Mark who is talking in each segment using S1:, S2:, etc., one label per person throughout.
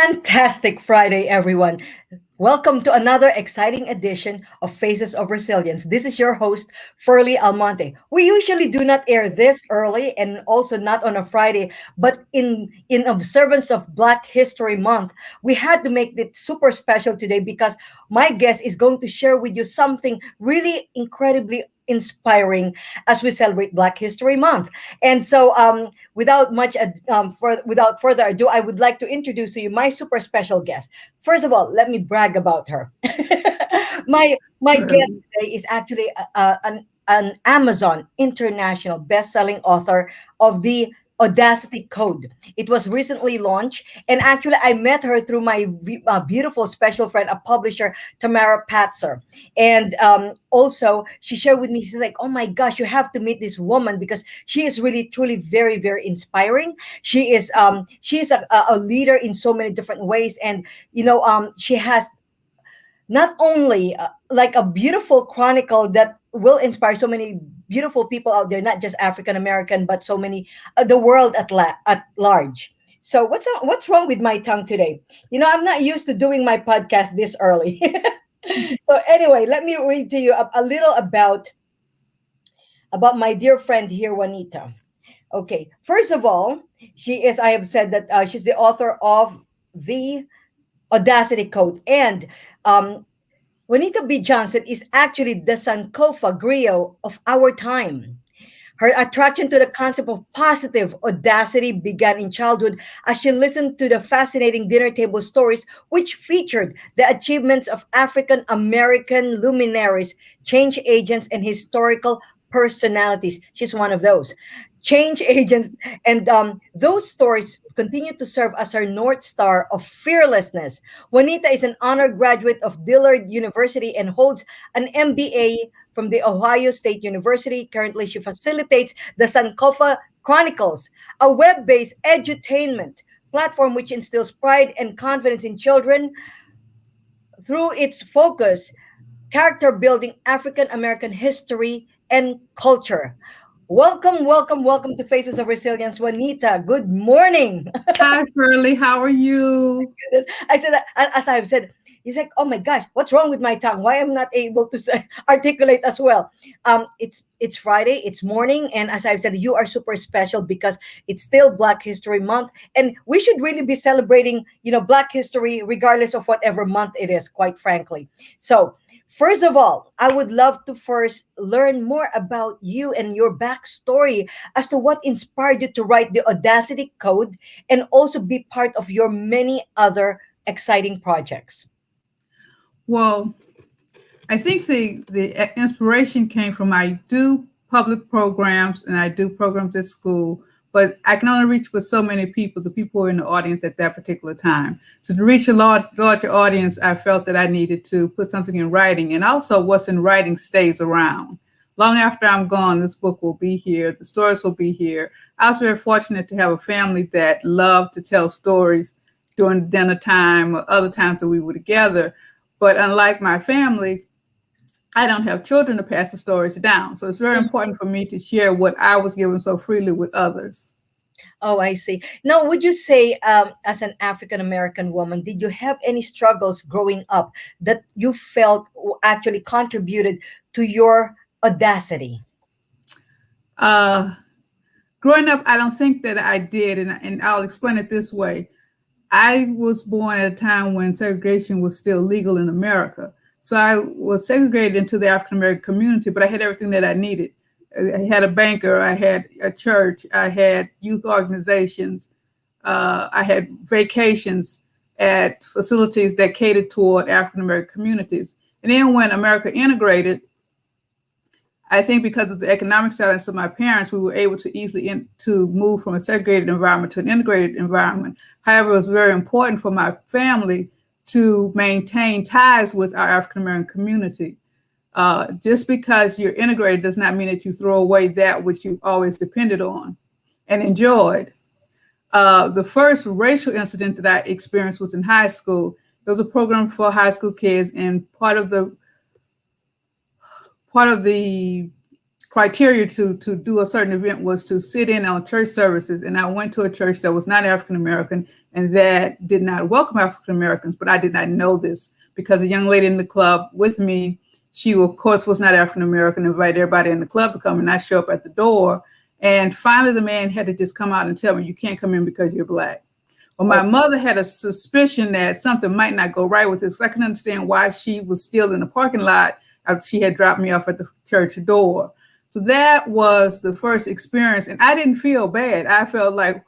S1: Fantastic Friday, everyone. Welcome to another exciting edition of Faces of Resilience. This is your host, Furley Almonte. We usually do not air this early and also not on a Friday, but in observance of Black History Month, we had to make it super special today because my guest is going to share with you something really incredibly inspiring as we celebrate Black History Month. And so without further ado, I would like to introduce to you my super special guest. First of all, let me brag about her. My guest
S2: Um,
S1: today is actually an Amazon international best-selling author of the Audacity Code. It was recently launched, and actually, I met her through my beautiful special friend, a publisher, Tamara Patzer. And also, she shared with me, she's like, "Oh my gosh, you have to meet this woman because she is really, truly, very, very inspiring. She is a leader in so many different ways, and she has not only like a beautiful chronicle that will inspire so many beautiful people out there, not just African American, but so many the world at large. So what's wrong with my tongue today? I'm not used to doing my podcast this early. So anyway, let me read to you a little about my dear friend here, Juanita. Okay, first of all, I have said that she's the author of the Audacity Code, and um, Juanita B. Johnson is actually the Sankofa griot of our time. Her attraction to the concept of positive audacity began in childhood as she listened to the fascinating dinner table stories, which featured the achievements of African American luminaries, change agents, and historical personalities. She's one of those change agents, and those stories continue to serve as her North Star of fearlessness. Juanita is an honored graduate of Dillard University and holds an MBA from the Ohio State University. Currently, she facilitates the Sankofa Chronicles, a web-based edutainment platform which instills pride and confidence in children through its focus, character building African American history and culture. Welcome, welcome, welcome to Faces of Resilience, Juanita. Good morning.
S2: Hi, Shirley. How are you?
S1: I said, as I've said, he's like, oh my gosh, what's wrong with my tongue? Why I'm not able to say, articulate as well? It's Friday, it's morning, and as I've said, you are super special because it's still Black History Month, and we should really be celebrating, Black history regardless of whatever month it is. Quite frankly, so. First of all, I would love to first learn more about you and your backstory as to what inspired you to write the Audacity Code and also be part of your many other exciting projects.
S2: Well, I think the inspiration came from I do public programs and I do programs at school, but I can only reach with so many people, the people who are in the audience at that particular time. So to reach a larger audience, I felt that I needed to put something in writing, and also what's in writing stays around. Long after I'm gone, this book will be here. The stories will be here. I was very fortunate to have a family that loved to tell stories during dinner time or other times that we were together. But unlike my family, I don't have children to pass the stories down. So it's very important for me to share what I was given so freely with others.
S1: Oh, I see. Now, would you say, as an African American woman, did you have any struggles growing up that you felt actually contributed to your audacity?
S2: Uh, Growing up, I don't think that I did. And I'll explain it this way. I was born at a time when segregation was still legal in America. So I was segregated into the African American community, but I had everything that I needed. I had a banker, I had a church, I had youth organizations, I had vacations at facilities that catered toward African American communities. And then when America integrated, I think because of the economic status of my parents, we were able to easily to move from a segregated environment to an integrated environment. However, it was very important for my family to maintain ties with our African American community. Just because you're integrated does not mean that you throw away that which you've always depended on and enjoyed. The first racial incident that I experienced was in high school. There was a program for high school kids, and part of the criteria to do a certain event was to sit in on church services. And I went to a church that was not African American and that did not welcome African Americans, but I did not know this because a young lady in the club with me, she of course was not African American, invited everybody in the club to come, and I show up at the door. And finally the man had to just come out and tell me, you can't come in because you're Black. Well, my mother had a suspicion that something might not go right with this. I can understand why she was still in the parking lot after she had dropped me off at the church door. So that was the first experience. And I didn't feel bad. I felt like,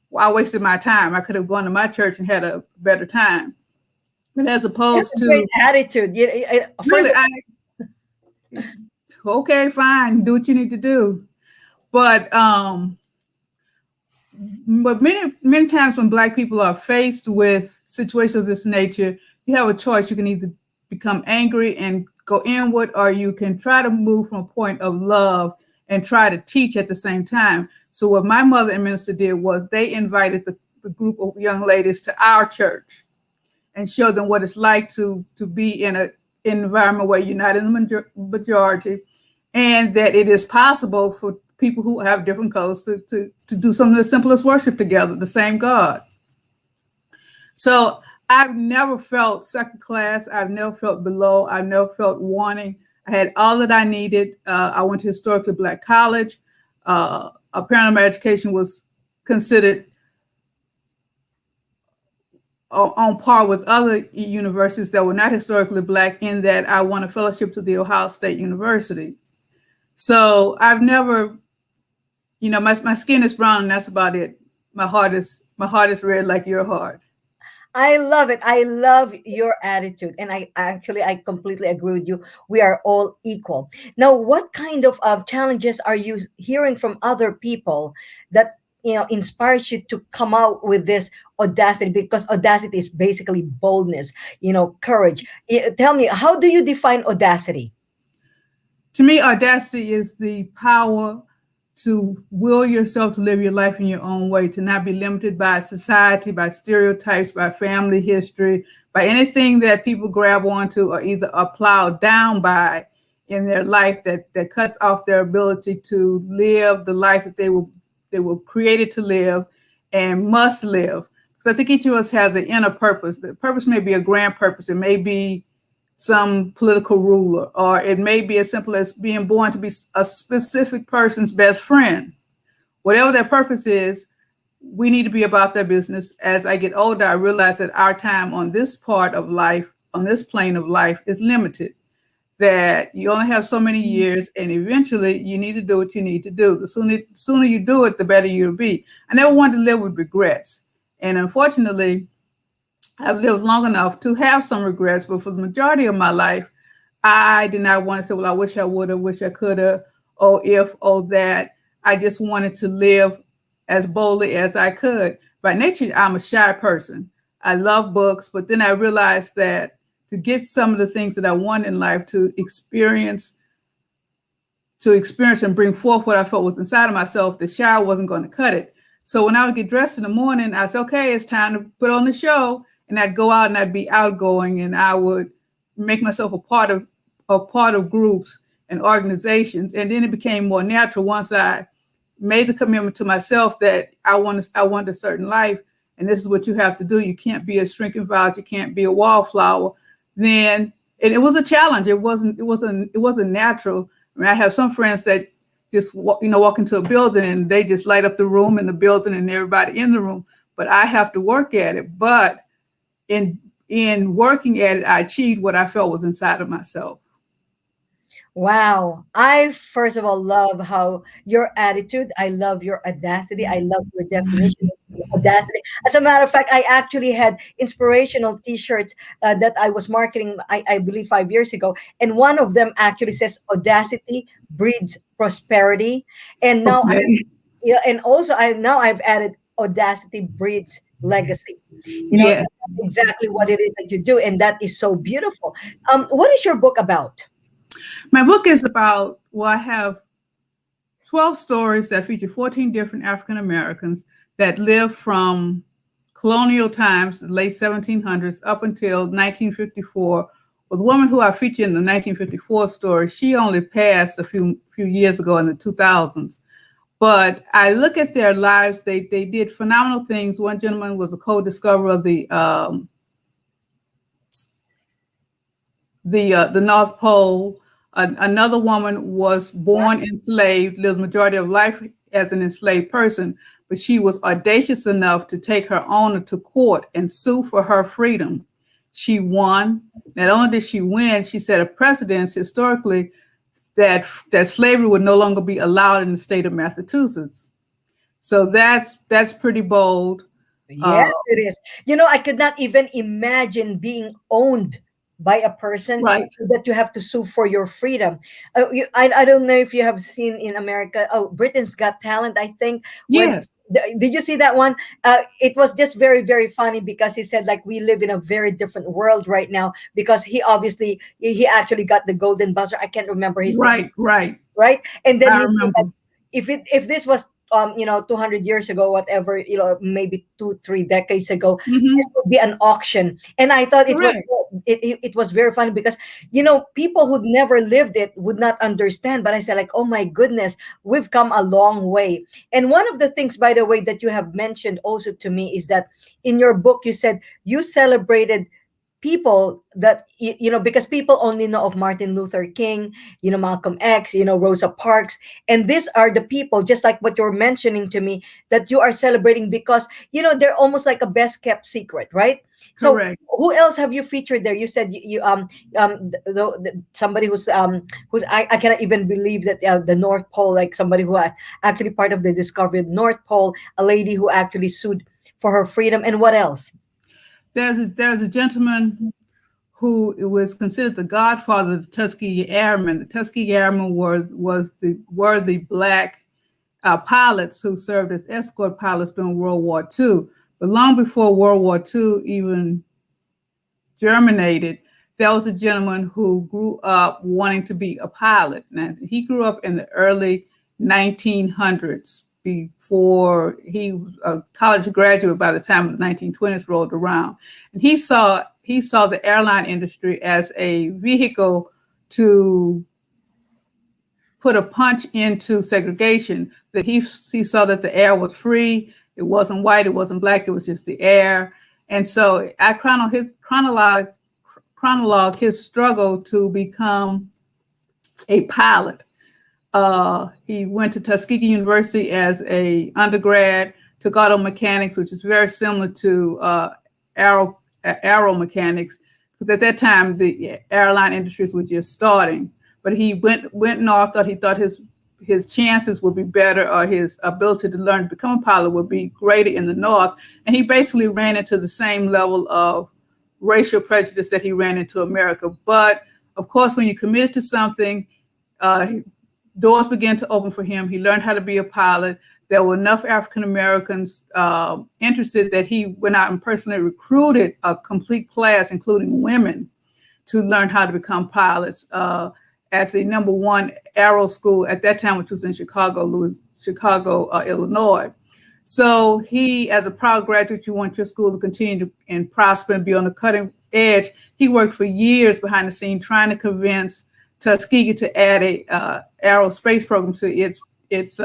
S2: well, I wasted my time. I could have gone to my church and had a better time. But as
S1: That's
S2: opposed
S1: a great
S2: to,
S1: attitude.
S2: really, okay, fine, do what you need to do. But many times when Black people are faced with situations of this nature, you have a choice. You can either become angry and go inward, or you can try to move from a point of love and try to teach at the same time. So what my mother and minister did was they invited the group of young ladies to our church and showed them what it's like to be in an environment where you're not in the majority, and that it is possible for people who have different colors to do something as simple as worship together, the same God. So I've never felt second class. I've never felt below. I've never felt wanting. I had all that I needed. I went to historically Black college. Apparently my education was considered on par with other universities that were not historically Black, in that I won a fellowship to the Ohio State University. So I've never, my skin is brown and that's about it. My heart is red like your heart.
S1: I love it. I love your attitude. And I completely agree with you. We are all equal. Now, what kind of challenges are you hearing from other people that, inspires you to come out with this audacity? Because audacity is basically boldness, courage. Tell me, how do you define audacity?
S2: To me, audacity is the power to will yourself to live your life in your own way, to not be limited by society, by stereotypes, by family history, by anything that people grab onto or either are plowed down by in their life that cuts off their ability to live the life that they were created to live and must live. Because I think each of us has an inner purpose. The purpose may be a grand purpose. It may be some political ruler, or it may be as simple as being born to be a specific person's best friend. Whatever that purpose is, we need to be about that business. As I get older, I realize that our time on this part of life, on this plane of life, is limited, that you only have so many years, and eventually you need to do what you need to do. The sooner you do it, the better you'll be. I never wanted to live with regrets. And unfortunately, I've lived long enough to have some regrets, but for the majority of my life, I did not want to say, well, I wish I would have, wish I could have, oh, if, oh, that. I just wanted to live as boldly as I could. By nature, I'm a shy person. I love books, but then I realized that to get some of the things that I want in life, to experience and bring forth what I felt was inside of myself, the shy wasn't going to cut it. So when I would get dressed in the morning, I said, okay, it's time to put on the show. And I'd go out and I'd be outgoing, and I would make myself a part of groups and organizations. And then it became more natural once I made the commitment to myself that I want a certain life, and this is what you have to do. You can't be a shrinking violet. You can't be a wallflower. Then, and it was a challenge. It wasn't natural. I mean, I have some friends that just walk into a building and they just light up the room and the building and everybody in the room. But I have to work at it. But in working at it, I achieved what I felt was inside of myself.
S1: Wow. I first of all love how your attitude, I love your audacity, I love your definition of audacity. As a matter of fact, I actually had inspirational t-shirts that I was marketing, I believe 5 years ago. And one of them actually says audacity breeds prosperity. And now
S2: Okay.
S1: and also I've added audacity breeds legacy.
S2: Yeah.
S1: That's exactly what it is that you do. And that is so beautiful. What is your book about?
S2: My book is about, well, I have 12 stories that feature 14 different African Americans that lived from colonial times, the late 1700s, up until 1954, Well, the woman who I featured in the 1954 story, she only passed a few years ago in the 2000s. But I look at their lives; they did phenomenal things. One gentleman was a co-discoverer of the North Pole. Another woman was born enslaved, lived the majority of life as an enslaved person, but she was audacious enough to take her owner to court and sue for her freedom. She won. Not only did she win, she set a precedence historically that slavery would no longer be allowed in the state of Massachusetts. So that's pretty bold.
S1: Yes, it is. I could not even imagine being owned by a person
S2: Right.
S1: that you have to sue for your freedom. I don't know if you have seen in America. Oh, Britain's Got Talent, I think. When
S2: Yes.
S1: did you see that one? It was just very, very funny because he said like we live in a very different world right now because he actually got the golden buzzer. I can't remember his name,
S2: Right. Right.
S1: right? And then
S2: I
S1: he said that
S2: remember.
S1: if this was 200 years ago, whatever, maybe 2-3 decades ago, this
S2: Hmm.
S1: would be an auction. And I thought
S2: Correct.
S1: it was very funny because people who'd never lived it would not understand. But I said like, oh my goodness, we've come a long way. And one of the things, by the way, that you have mentioned also to me is that in your book you said you celebrated people that because people only know of Martin Luther King, Malcolm X, Rosa Parks, and these are the people just like what you're mentioning to me that you are celebrating because they're almost like a best kept secret, right? So
S2: Correct.
S1: who else have you featured there? You said somebody who's I cannot even believe that the North Pole, like somebody who actually part of the discovery of North Pole, a lady who actually sued for her freedom, and what else?
S2: There's a gentleman who was considered the godfather of the Tuskegee Airmen. The Tuskegee Airmen were the black pilots who served as escort pilots during World War II. But long before World War II even germinated, there was a gentleman who grew up wanting to be a pilot. Now, he grew up in the early 1900s before he was a college graduate by the time the 1920s rolled around. And he saw the airline industry as a vehicle to put a punch into segregation. That he saw that the air was free. It wasn't white. It wasn't black. It was just the air. And so I chronologue his struggle to become a pilot. He went to Tuskegee University as a undergrad, took auto mechanics, which is very similar to aero mechanics, because at that time the airline industries were just starting. But he went north. Thought his chances would be better, or his ability to learn to become a pilot would be greater in the north. And he basically ran into the same level of racial prejudice that he ran into America. But of course, when you're committed to something, uh, doors began to open for him. He learned how to be a pilot. There were enough African Americans interested that he went out and personally recruited a complete class, including women, to learn how to become pilots at the number one aero school at that time, which was in Chicago, Illinois. So he, as a proud graduate, you want your school to continue and prosper and be on the cutting edge. He worked for years behind the scene trying to convince Tuskegee to add a aerospace program to its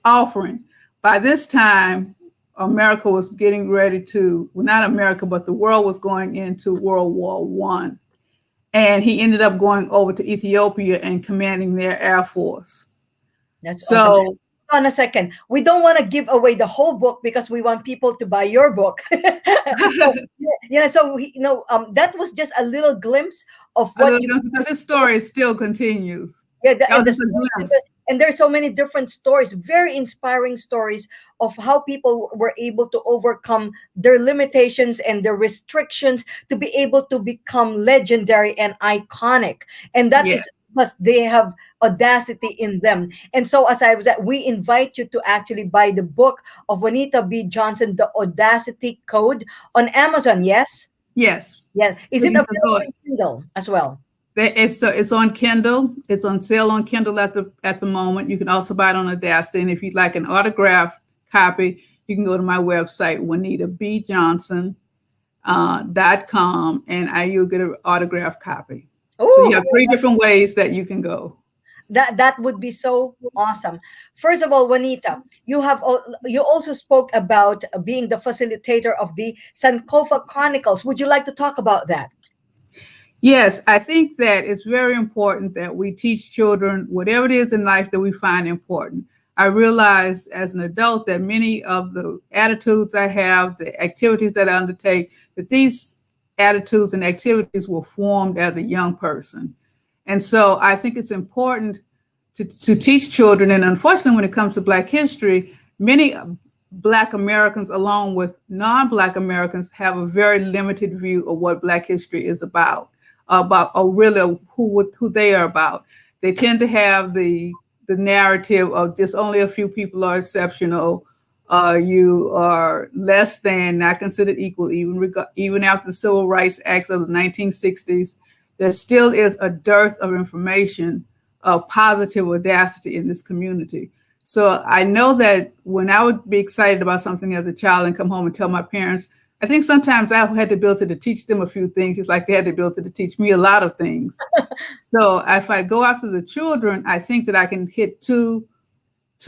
S2: offering. By this time, America was getting ready to, well, not America, but the world was going into World War One. And he ended up going over to Ethiopia and commanding their air force.
S1: That's awesome.
S2: So,
S1: On a second, we don't want to give away the whole book because we want people to buy your book. So that was just a little glimpse of what you.
S2: because his story still continues.
S1: Yeah,
S2: That was just a glimpse.
S1: and there's so many different stories, very inspiring stories of how people were able to overcome their limitations and their restrictions to be able to become legendary and iconic. And that
S2: Yeah.
S1: is because they have audacity in them. And so, as I was at, we invite you to actually buy the book of Juanita B. Johnson, The Audacity Code, on Amazon. Yes,
S2: Yes.
S1: yes. Is it
S2: Please
S1: available
S2: enjoy.
S1: on Kindle as well?
S2: It's on Kindle. It's on sale on Kindle at the moment. You can also buy it on Audacity. And if you'd like an autographed copy, you can go to my website, Juanita B. Johnson, .com, and you'll get an autographed copy. So you
S1: Oh,
S2: have three different ways that you can go.
S1: that would be so awesome. First of all, Juanita, you also spoke about being the facilitator of the Sankofa Chronicles. Would you like to talk about that?
S2: Yes, I think that it's very important that we teach children whatever it is in life that we find important. I realize as an adult that many of the attitudes I have, the activities that I undertake, that these attitudes and activities were formed as a young person. And so I think it's important to teach children. And unfortunately, when it comes to Black history, many Black Americans, along with non-Black Americans, have a very limited view of what Black history is about or really who they are about. They tend to have the narrative of just only a few people are exceptional. You are less than, not considered equal, even after the Civil Rights Acts of the 1960s. There still is a dearth of information of positive audacity in this community. So I know that when I would be excited about something as a child and come home and tell my parents, I think sometimes I had the ability to teach them a few things, just like they had the ability to teach me a lot of things. So if I go after the children, I think that I can hit two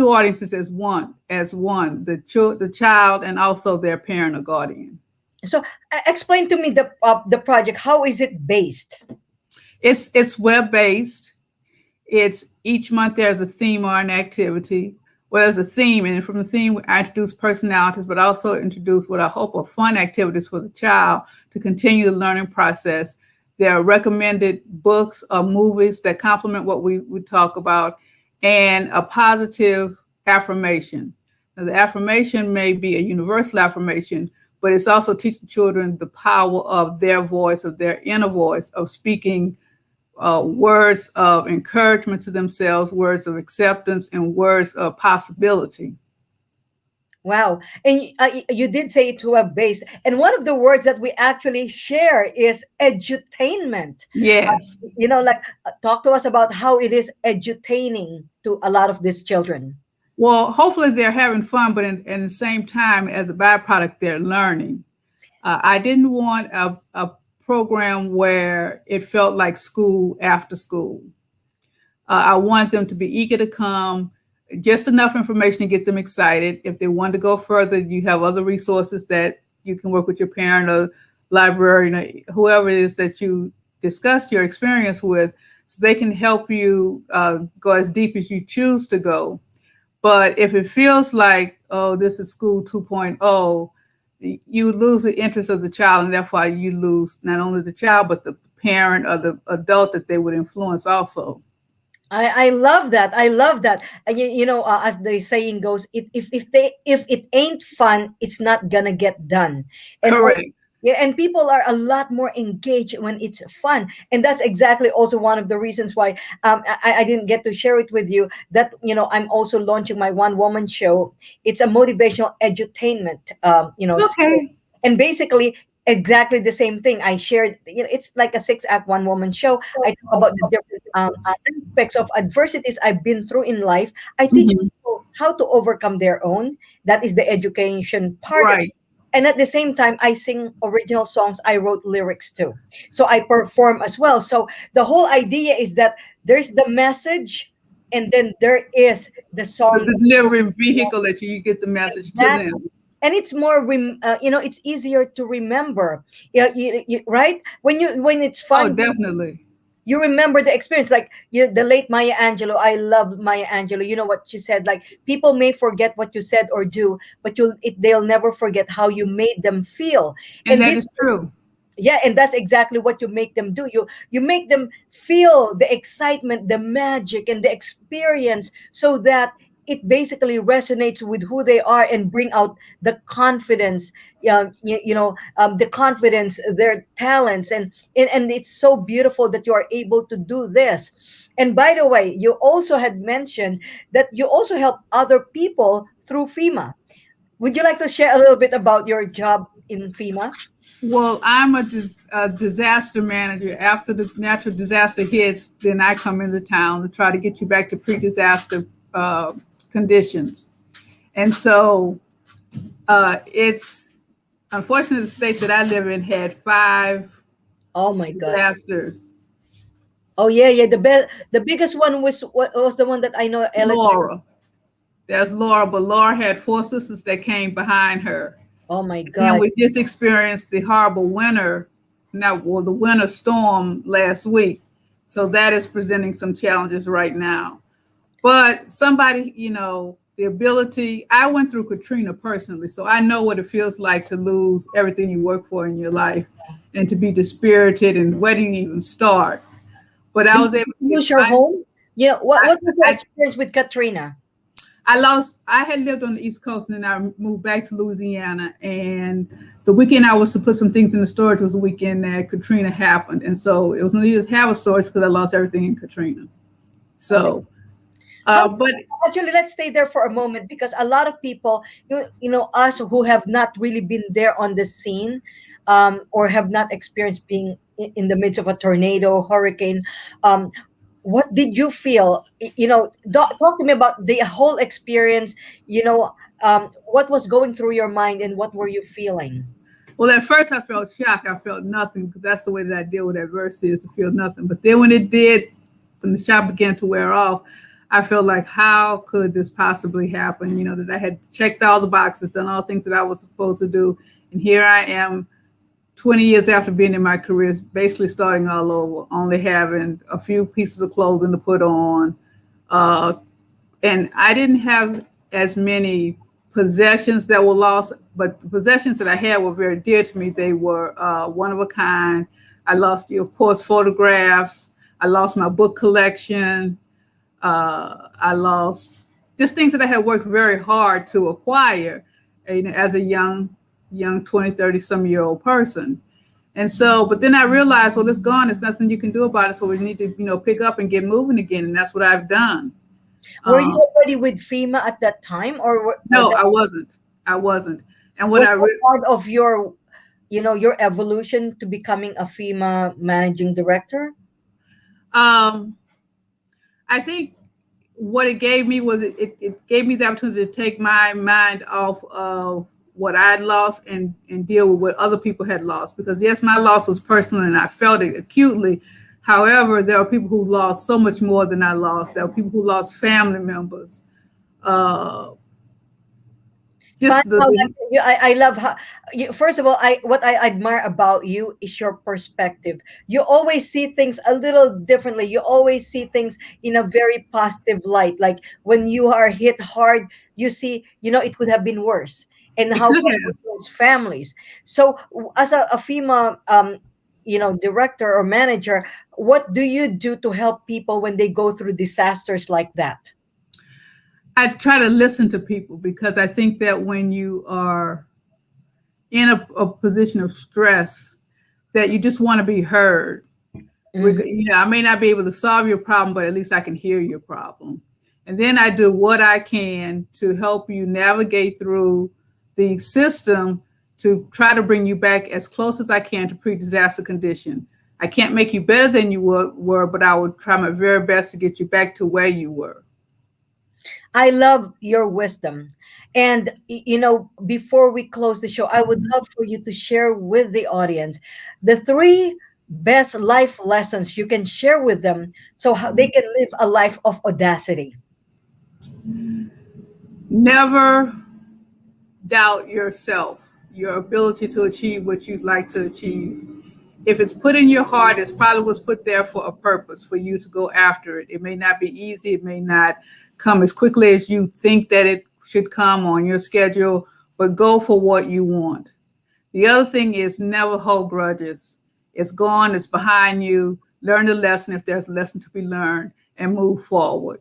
S2: audiences as one, the child and also their parent or guardian.
S1: So explain to me the project. How is it based?
S2: It's web based. It's each month there's a theme or an activity. Well, there's a theme, and from the theme, I introduce personalities, but also introduce what I hope are fun activities for the child to continue the learning process. There are recommended books or movies that complement what we talk about, and a positive affirmation. Now, the affirmation may be a universal affirmation, but it's also teaching children the power of their voice, of their inner voice, of speaking words of encouragement to themselves, words of acceptance, and words of possibility.
S1: Wow. And you did say to a base. And one of the words that we actually share is edutainment.
S2: Yes.
S1: Like talk to us about how it is edutaining to a lot of these children.
S2: Well, hopefully they're having fun, but in the same time, as a byproduct, they're learning. I didn't want a program where it felt like school after school. I want them to be eager to come, just enough information to get them excited. If they want to go further, you have other resources that you can work with your parent or librarian or whoever it is that you discussed your experience with, so they can help you go as deep as you choose to go. But if it feels like, oh, this is school 2.0, you lose the interest of the child, and therefore you lose not only the child, but the parent or the adult that they would influence also.
S1: I love that. I love that. And as the saying goes, if it ain't fun, it's not gonna get done. And
S2: Correct.
S1: yeah, and people are a lot more engaged when it's fun, and that's exactly also one of the reasons why I didn't get to share it with you. That I'm also launching my one woman show. It's a motivational edutainment, series.
S2: Okay.
S1: And basically exactly the same thing. I shared, it's like a 6 act one woman show. I talk about the different aspects of adversities I've been through in life. I teach
S2: Mhm.
S1: people how to overcome their own. That is the education part.
S2: Right.
S1: And at the same time, I sing original songs. I wrote lyrics too, so I perform as well. So the whole idea is that there's the message, and then there is the
S2: The
S1: song.
S2: delivery vehicle that you get the message to
S1: That,
S2: them.
S1: and it's more it's easier to remember. Yeah, right, when it's
S2: Oh,
S1: fun,
S2: definitely.
S1: you remember the experience. Like the late Maya Angelou. I love Maya Angelou. You know what she said? Like, people may forget what you said or do, but they'll never forget how you made them feel.
S2: And
S1: And
S2: that
S1: this,
S2: is true.
S1: yeah, and that's exactly what you make them do. You make them feel the excitement, the magic, and the experience, so that it basically resonates with who they are and bring out the confidence, the confidence, their talents, and it's so beautiful that you are able to do this. And by the way, you also had mentioned that you also help other people through FEMA. Would you like to share a little bit about your job in FEMA?
S2: Well, I'm a disaster manager. After the natural disaster hits, then I come into town to try to get you back to pre-disaster conditions. And so it's Unfortunately, the state that I live in had five
S1: Oh my God.
S2: disasters.
S1: Oh yeah, yeah. The biggest one was what was the one that I know, electric.
S2: Laura, there's Laura, but Laura had four sisters that came behind her.
S1: Oh my
S2: Then
S1: God.
S2: we just experienced the horrible winter, now well, the winter storm last week. So that is presenting some challenges right now. But somebody, the ability, I went through Katrina personally, so I know what it feels like to lose everything you work for in your life and to be dispirited and where do you even start? But I
S1: Did
S2: was able
S1: you
S2: to
S1: lose your home? You know,
S2: I,
S1: what was your
S2: I,
S1: experience with Katrina?
S2: I had lived on the East Coast and then I moved back to Louisiana. And the weekend I was to put some things in the storage was the weekend that Katrina happened. And so it was needed to have a storage because I lost everything in Katrina.
S1: Oh my.
S2: So,
S1: How
S2: but
S1: actually let's stay there for a moment because a lot of people, you know, us who have not really been there on the scene, or have not experienced being in the midst of a tornado, hurricane, um, what did you feel? You know, talk to me about the whole experience. You know, what was going through your mind and what were you feeling?
S2: well, at first I felt shock. I felt nothing because that's the way that I deal with adversity is to feel nothing. But then when the shock began to wear off, I felt like, how could this possibly happen? That I had checked all the boxes, done all the things that I was supposed to do. And here I am 20 years after being in my career, basically starting all over, only having a few pieces of clothing to put on, uh, and I didn't have as many possessions that were lost, but the possessions that I had were very dear to me. They were one of a kind. I lost, of course, photographs. I lost my book collection. I lost just things that I had worked very hard to acquire, as a young 20, 30 some year old person. And so, but then I realized, well, it's gone. There's nothing you can do about it. So we need to, pick up and get moving again. And that's what I've done.
S1: Were you
S2: Um,
S1: already with FEMA at that time, or
S2: no,
S1: that
S2: I wasn't. I wasn't. And what
S1: was
S2: I
S1: that
S2: re-
S1: part of your, you know, your evolution to becoming a FEMA managing director?
S2: um, I think what it gave me was it gave me the opportunity to take my mind off of what I'd lost and deal with what other people had lost. Because yes, my loss was personal and I felt it acutely. However, there are people who lost so much more than I lost. There are people who lost family members. Uh,
S1: Fun
S2: just the,
S1: how that
S2: the
S1: I love how you, first of all, I what I admire about you is your perspective. You always see things a little differently. You always see things in a very positive light. Like when you are hit hard, you see, you know, it could have been worse, and
S2: it
S1: how
S2: could
S1: God
S2: have.
S1: those families. So as a FEMA you know, director or manager, what do you do to help people when they go through disasters like that?
S2: I try to listen to people because I think that when you are in a position of stress, that you just want to be heard.
S1: Mhm.
S2: I may not be able to solve your problem, but at least I can hear your problem. And then I do what I can to help you navigate through the system to try to bring you back as close as I can to pre-disaster condition. I can't make you better than you were, but I will try my very best to get you back to where you were.
S1: I love your wisdom. And, you know, before we close the show, I would love for you to share with the audience the three best life lessons you can share with them so how they can live a life of audacity.
S2: Never doubt yourself, your ability to achieve what you'd like to achieve. If it's put in your heart, it's probably was put there for a purpose, for you to go after it. It may not be easy, it may not come as quickly as you think that it should come on your schedule, but go for what you want. The other thing is never hold grudges. It's gone, it's behind you. Learn the lesson if there's a lesson to be learned and move forward.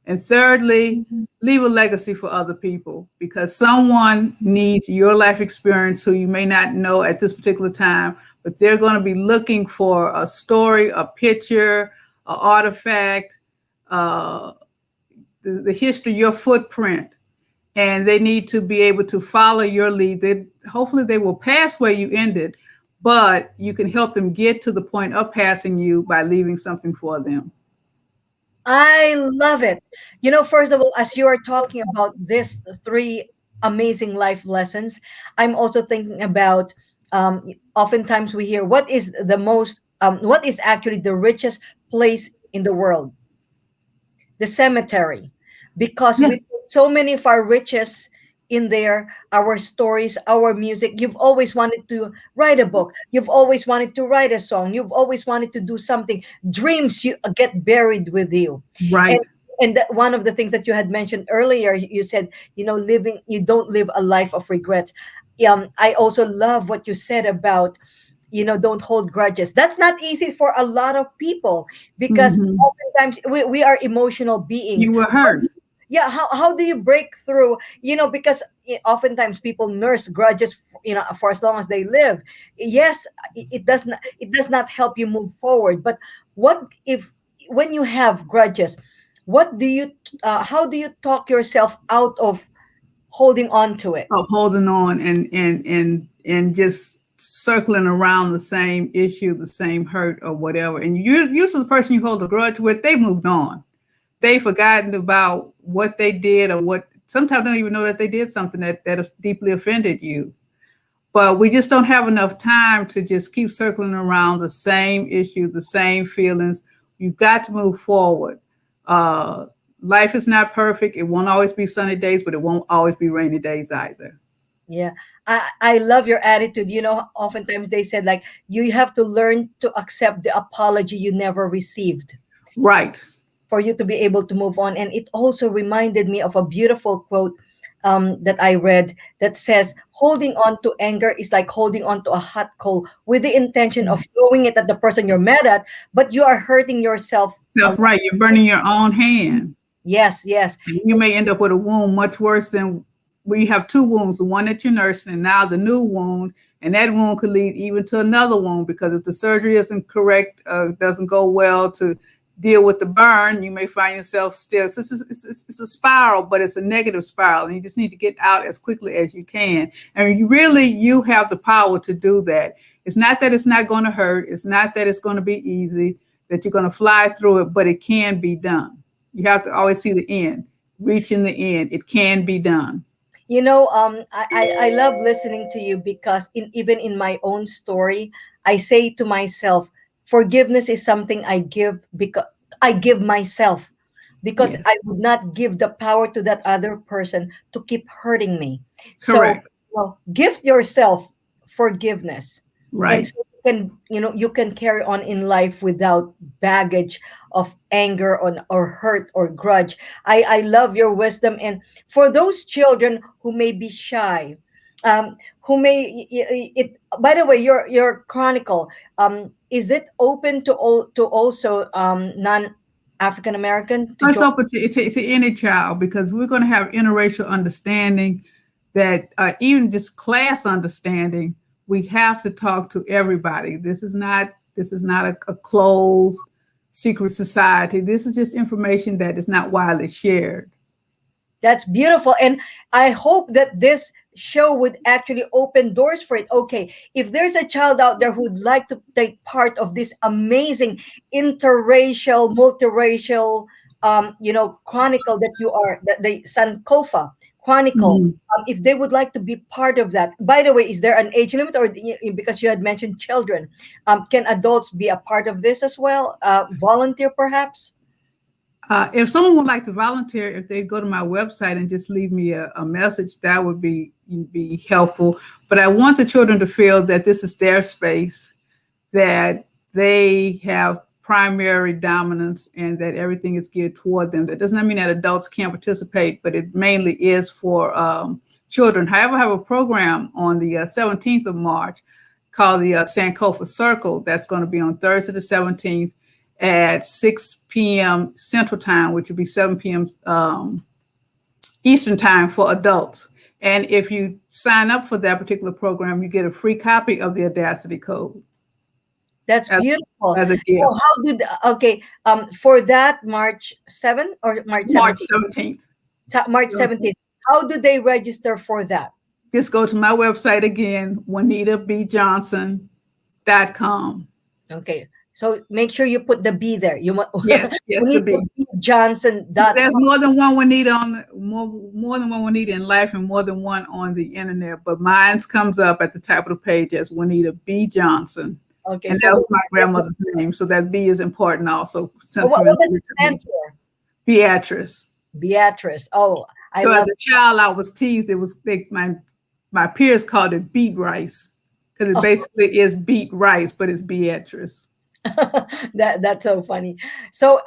S2: And thirdly, leave a legacy for other people because someone needs your life experience who you may not know at this particular time, but they're going to be looking for a story, a picture, an artifact, uh, the history, your footprint, and they need to be able to follow your lead. Hopefully they will pass where you ended, but you can help them get to the point of passing you by leaving something for them.
S1: I love it. You know, first of all, as you are talking about this three amazing life lessons. I'm also thinking about, oftentimes we hear, what is actually the richest place in the world? The cemetery, because
S2: Yeah.
S1: we put so many of our riches in there, our stories, our music. You've always wanted to write a book, you've always wanted to write a song, you've always wanted to do something. Dreams you get buried with you. and
S2: Right.
S1: one of the things that you had mentioned earlier, you said, living, you don't live a life of regrets. I also love what you said about, don't hold grudges. That's not easy for a lot of people, because
S2: Hmm.
S1: oftentimes we are emotional beings.
S2: You were
S1: How
S2: hurt.
S1: do you- yeah, how do you break through, because oftentimes people nurse grudges, for as long as they live. Yes, it does not help you move forward. But what if, when you have grudges, what do you how do you talk yourself out of holding on to it?
S2: Of holding on and just circling around the same issue, the same hurt or whatever. And you usually the person you hold a grudge with, they moved on. They've forgotten about what they did, or what sometimes they don't even know that they did something that deeply offended you. But we just don't have enough time to just keep circling around the same issue, the same feelings. You've got to move forward. Uh, Life is not perfect. It won't always be sunny days, but it won't always be rainy days either.
S1: Yeah, I love your attitude. Oftentimes they said, like, you have to learn to accept the apology you never received
S2: Right.
S1: for you to be able to move on. And it also reminded me of a beautiful quote, that I read, that says, holding on to anger is like holding on to a hot coal with the intention of throwing it at the person you're mad at, but you are hurting yourself a
S2: Self
S1: lot.
S2: right. You're burning your own hand.
S1: Yes, yes.
S2: And you may end up with a wound much worse than we have two wounds, the one that you're nursing and now the new wound. And that wound could lead even to another wound, because if the surgery isn't correct, doesn't go well to deal with the burn, you may find yourself still. So it's a spiral, but it's a negative spiral. And you just need to get out as quickly as you can. And you have the power to do that. It's not that it's not going to hurt. It's not that it's going to be easy, that you're going to fly through it, but it can be done. You have to always see the end, reaching the end. It can be done.
S1: I love listening to you, because even in my own story, I say to myself, forgiveness is something I give, because I give myself, because I
S2: Yes,
S1: would not give the power to that other person to keep hurting me. So,
S2: correct.
S1: gift yourself forgiveness, and
S2: Right.
S1: so you can carry on in life without baggage of anger or hurt or grudge. I love your wisdom. And for those children who may be shy, who may it by the way, your chronicle, is it open to also non African American to
S2: It's
S1: join?
S2: open to any child, because we're going to have interracial understanding, that even just class understanding. We have to talk to everybody. This is not a closed secret society. This is just information that is not widely shared.
S1: That's beautiful. And I hope that this show would actually open doors for it. Okay, if there's a child out there who would like to take part of this amazing interracial, multiracial, chronicle that you are, that the Sankofa Chronicle,
S2: Mhm.
S1: if they would like to be part of that. By the way, is there an age limit, or because you had mentioned children, can adults be a part of this as well? Volunteer, perhaps?
S2: If someone would like to volunteer, if they go to my website and just leave me a message, that would be helpful. But I want the children to feel that this is their space, that they have primary dominance, and that everything is geared toward them. That does not mean that adults can't participate, but it mainly is for children. However, I have a program on the 17th of March called the Sankofa Circle. That's going to be on Thursday the 17th at 6 p.m. Central Time, which would be 7 p.m. Eastern Time for adults. And if you sign up for that particular program, you get a free copy of the Audacity Code
S1: That's
S2: as,
S1: beautiful.
S2: as a
S1: So
S2: gift.
S1: how did okay, for that March 7th or March
S2: March
S1: 17th?
S2: 17th.
S1: March 17th. How do they register for that?
S2: Just go to my website again, JuanitaBJohnson.com.
S1: Okay. So make sure you put the B there. You
S2: Yes, yes, the B.
S1: JuanitaBJohnson.com.
S2: There's more than one Juanita more than one Juanita in life, and more than one on the internet. But mine's comes up at the top of the page as Juanita B. Johnson,
S1: Okay,
S2: and
S1: so
S2: that was my grandmother's name. So that B is important, also
S1: what does
S2: sentimentally
S1: it
S2: to
S1: stand
S2: me.
S1: for?
S2: Beatrice.
S1: Beatrice. Oh, I
S2: So as
S1: love
S2: a child, I was teased. It was my peers called it beet rice because it basically is beet rice, but it's Beatrice.
S1: that's so funny. So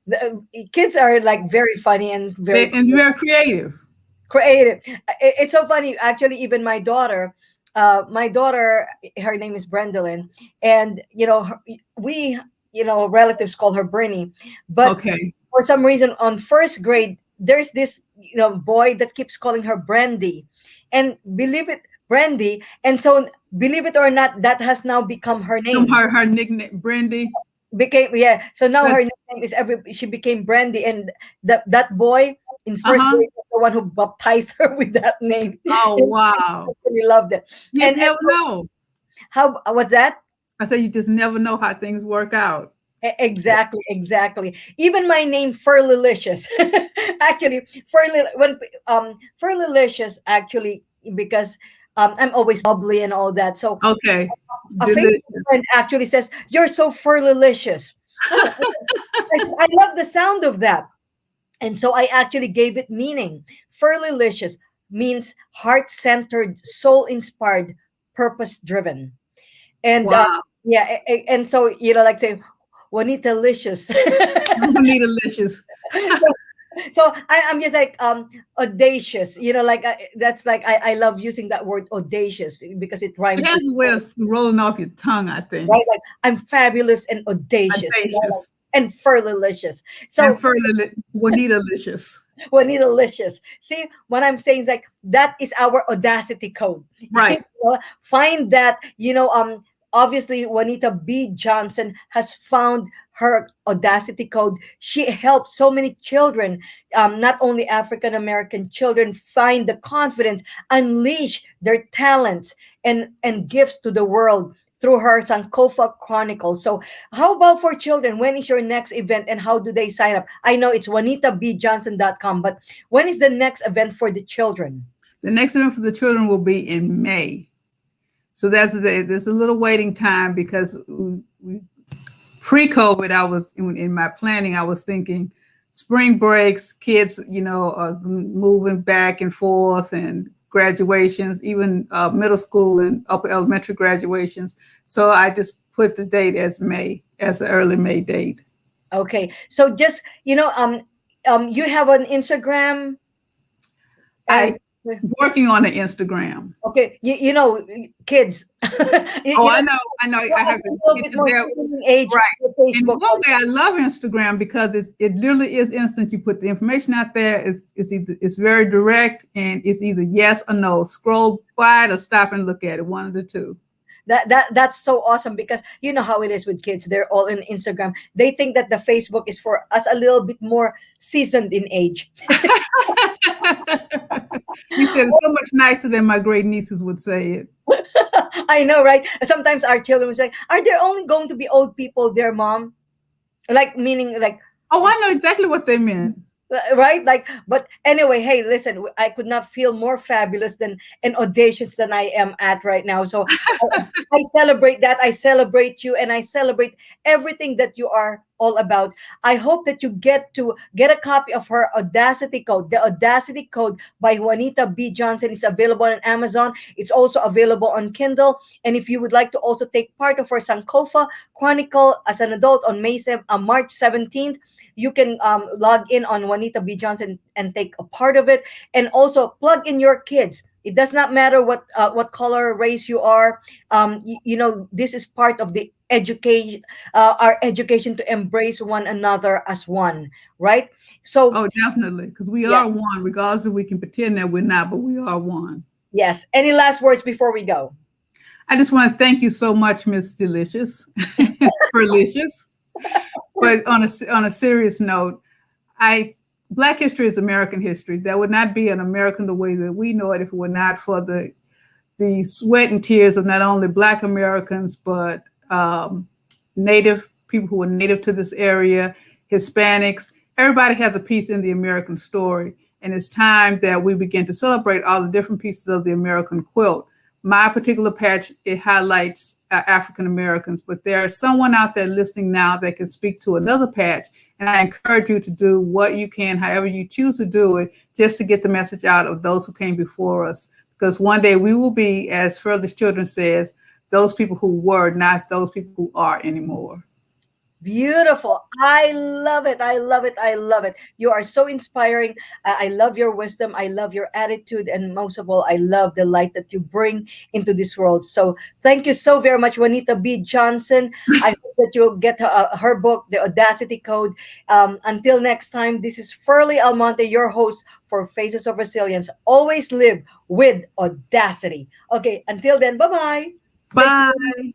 S1: the kids are like very funny and very
S2: And very creative.
S1: creative. It's so funny actually. Even my daughter, her name is Brendolyn, and we relatives call her Brinny, but
S2: Okay.
S1: for some reason on first grade there's this boy that keeps calling her Brandy, and believe it, Brandy, and so believe it or not, that has now become her name.
S2: Her nickname, Brandy.
S1: Became, yeah, so now
S2: That's,
S1: her nickname is she became Brandy, and that boy in first
S2: uh-huh.
S1: grade was the one who baptized her with that name.
S2: Oh,
S1: And
S2: wow.
S1: I really loved it.
S2: You just
S1: And
S2: never know.
S1: how, what's that?
S2: I say you just never know how things work out.
S1: Exactly, exactly. Even my name Furlylicious. Actually, Furlylicious actually, because I'm always bubbly and all that. So
S2: Okay.
S1: a Facebook
S2: Delicious.
S1: friend actually says, "You're so Furlylicious." Oh, I love the sound of that. And so I actually gave it meaning. Furlylicious means heart-centered, soul-inspired, purpose-driven. And
S2: Wow.
S1: yeah, and so like say Juanita Licious.
S2: Need delicious.
S1: So I'm just like audacious, like that's like I love using that word audacious because it
S2: It
S1: rhymes
S2: has
S1: with,
S2: a way of rolling off your tongue, I think.
S1: right, like I'm fabulous and audacious, like,
S2: Audacious.
S1: and furlylicious.
S2: And
S1: So
S2: further, Juanita delicious.
S1: Juanita Licious. See, what I'm saying is like that is our audacity code.
S2: Right.
S1: Find that, obviously Juanita B. Johnson has found her audacity code. She helps so many children, not only African American children, find the confidence, unleash their talents and gifts to the world through her Sankofa Chronicles. So how about for children? When is your next event and how do they sign up? I know it's JuanitaBJohnson.com, but when is the next event for the children?
S2: The next event for the children will be in May. So there's a little waiting time because pre-COVID, I was in my planning, I was thinking spring breaks, kids, moving back and forth, and graduations, even middle school and upper elementary graduations. So I just put the date as May, as an early May date.
S1: Okay. So just, you have an Instagram and
S2: I working on the Instagram.
S1: okay, kids.
S2: Oh,
S1: you know,
S2: I know.
S1: for
S2: I
S1: us
S2: have
S1: a
S2: to
S1: little
S2: get
S1: bit
S2: to
S1: more
S2: there.
S1: streaming age
S2: Right.
S1: for
S2: In
S1: Facebook.
S2: one way, I love Instagram because it literally is instant. You put the information out there. It's very direct, and it's either yes or no. Scroll by it or stop and look at it. One of the two.
S1: That's so awesome because you know how it is with kids. They're all in Instagram. They think that the Facebook is for us a little bit more seasoned in age.
S2: You said it so much nicer than my great nieces would say it.
S1: I know, right? Sometimes our children will say, "Are there only going to be old people there, mom?" Like meaning like
S2: Oh, I know exactly what they meant.
S1: right, like, but anyway, hey, listen, I could not feel more fabulous than and audacious than I am at right now. So I celebrate that. I celebrate you, and I celebrate everything that you are all about. I hope that you get a copy of her Audacity Code. The Audacity Code by Juanita B. Johnson is available on Amazon. It's also available on Kindle. And if you would like to also take part of her Sankofa Chronicle as an adult on March 17th, you can log in on Juanita B. Johnson and take a part of it. And also plug in your kids. It does not matter what color, race you are. This is part of the education, our education to embrace one another as one, right? So
S2: Oh, definitely, because we
S1: yeah,
S2: are one, regardless if we can pretend that we're not, but we are one.
S1: yes. Any last words before we go?
S2: I just want to thank you so much, Miss Delicious, Delicious. But on a serious note, Black history is American history. That would not be an American the way that we know it if it were not for the sweat and tears of not only Black Americans but Native people who are native to this area, Hispanics. Everybody has a piece in the American story. And it's time that we begin to celebrate all the different pieces of the American quilt. My particular patch, it highlights African Americans, but there is someone out there listening now that can speak to another patch. And I encourage you to do what you can, however you choose to do it, just to get the message out of those who came before us. Because one day we will be, as Fearless Children says, those people who were, not those people who are anymore.
S1: Beautiful. I love it. I love it. I love it. You are so inspiring. I love your wisdom. I love your attitude. And most of all, I love the light that you bring into this world. So thank you so very much, Juanita B. Johnson. I hope that you'll get her book, The Audacity Code. Until next time, this is Furley Almonte, your host for Faces of Resilience. Always live with audacity. Okay, until then, bye bye. Thank you.
S2: Bye.